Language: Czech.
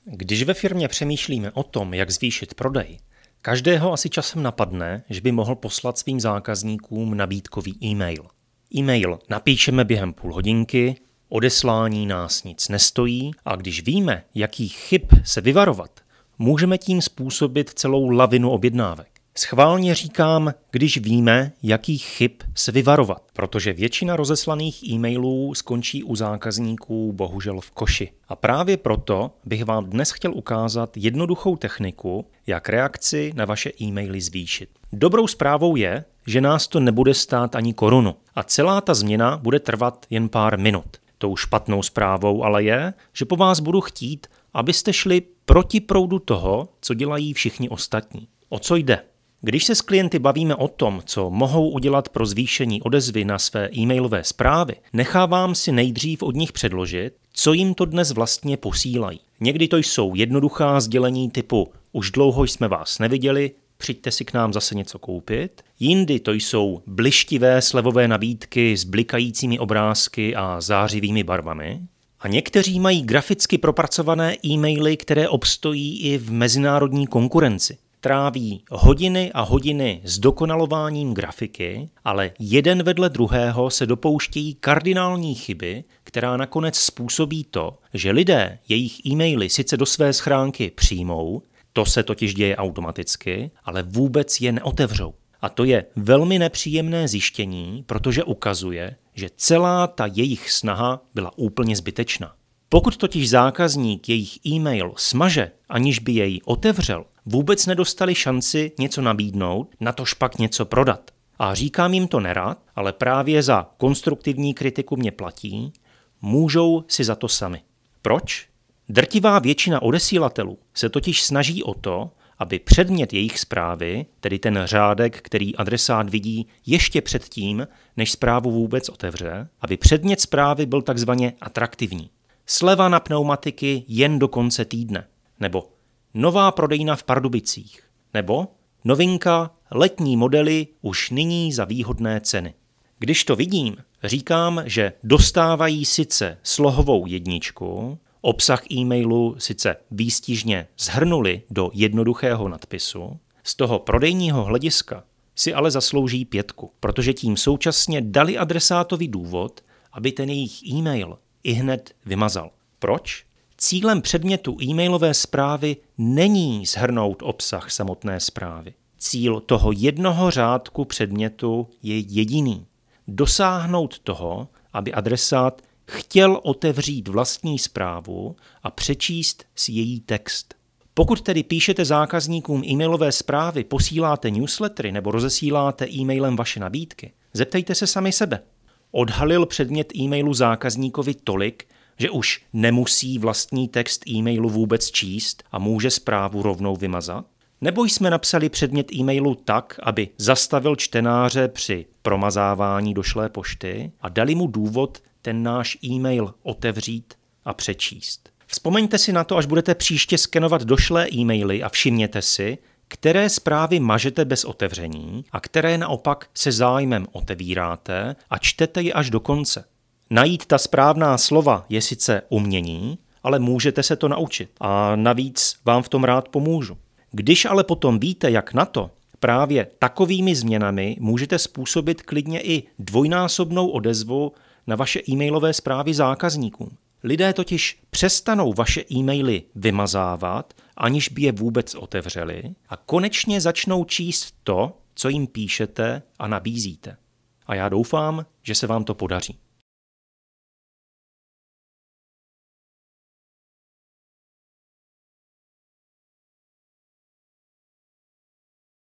Když ve firmě přemýšlíme o tom, jak zvýšit prodej, každého asi časem napadne, že by mohl poslat svým zákazníkům nabídkový e-mail. E-mail napíšeme během půl hodinky, odeslání nás nic nestojí a když víme, jakých chyb se vyvarovat, můžeme tím způsobit celou lavinu objednávek. Schválně říkám, když víme, jakých chyb se vyvarovat, protože většina rozeslaných e-mailů skončí u zákazníků bohužel v koši. A právě proto bych vám dnes chtěl ukázat jednoduchou techniku, jak reakci na vaše e-maily zvýšit. Dobrou zprávou je, že nás to nebude stát ani korunu a celá ta změna bude trvat jen pár minut. Tou špatnou zprávou ale je, že po vás budu chtít, abyste šli proti proudu toho, co dělají všichni ostatní. O co jde? Když se s klienty bavíme o tom, co mohou udělat pro zvýšení odezvy na své e-mailové zprávy, nechávám si nejdřív od nich předložit, co jim to dnes vlastně posílají. Někdy to jsou jednoduchá sdělení typu už dlouho jsme vás neviděli, přijďte si k nám zase něco koupit. Jindy to jsou blištivé slevové nabídky s blikajícími obrázky a zářivými barvami. A někteří mají graficky propracované e-maily, které obstojí i v mezinárodní konkurenci. Tráví hodiny a hodiny s dokonalováním grafiky, ale jeden vedle druhého se dopouštějí kardinální chyby, která nakonec způsobí to, že lidé jejich e-maily sice do své schránky přijmou, to se totiž děje automaticky, ale vůbec je neotevřou. A to je velmi nepříjemné zjištění, protože ukazuje, že celá ta jejich snaha byla úplně zbytečná. Pokud totiž zákazník jejich e-mail smaže, aniž by jej otevřel, vůbec nedostali šanci něco nabídnout, natož pak něco prodat. A říkám jim to nerad, ale právě za konstruktivní kritiku mě platí, můžou si za to sami. Proč? Drtivá většina odesílatelů se totiž snaží o to, aby předmět jejich zprávy, tedy ten řádek, který adresát vidí ještě předtím, než zprávu vůbec otevře, aby předmět zprávy byl takzvaně atraktivní. Sleva na pneumatiky jen do konce týdne, nebo nová prodejna v Pardubicích, nebo novinka letní modely už nyní za výhodné ceny. Když to vidím, říkám, že dostávají sice slohovou jedničku, obsah e-mailu sice výstižně shrnuli do jednoduchého nadpisu, z toho prodejního hlediska si ale zaslouží 5, protože tím současně dali adresátovi důvod, aby ten jejich e-mail ihned vymazal. Proč? Cílem předmětu e-mailové zprávy není shrnout obsah samotné zprávy. Cíl toho jednoho řádku předmětu je jediný. Dosáhnout toho, aby adresát chtěl otevřít vlastní zprávu a přečíst si její text. Pokud tedy píšete zákazníkům e-mailové zprávy, posíláte newslettery nebo rozesíláte e-mailem vaše nabídky, zeptejte se sami sebe. Odhalil předmět e-mailu zákazníkovi tolik, že už nemusí vlastní text e-mailu vůbec číst a může zprávu rovnou vymazat? Nebo jsme napsali předmět e-mailu tak, aby zastavil čtenáře při promazávání došlé pošty a dali mu důvod ten náš e-mail otevřít a přečíst. Vzpomeňte si na to, až budete příště skenovat došlé e-maily a všimněte si, které zprávy mažete bez otevření a které naopak se zájmem otevíráte a čtete je až do konce. Najít ta správná slova je sice umění, ale můžete se to naučit a navíc vám v tom rád pomůžu. Když ale potom víte, jak na to, právě takovými změnami můžete způsobit klidně i dvojnásobnou odezvu na vaše e-mailové zprávy zákazníkům. Lidé totiž přestanou vaše e-maily vymazávat, aniž by je vůbec otevřeli a konečně začnou číst to, co jim píšete a nabízíte. A já doufám, že se vám to podaří.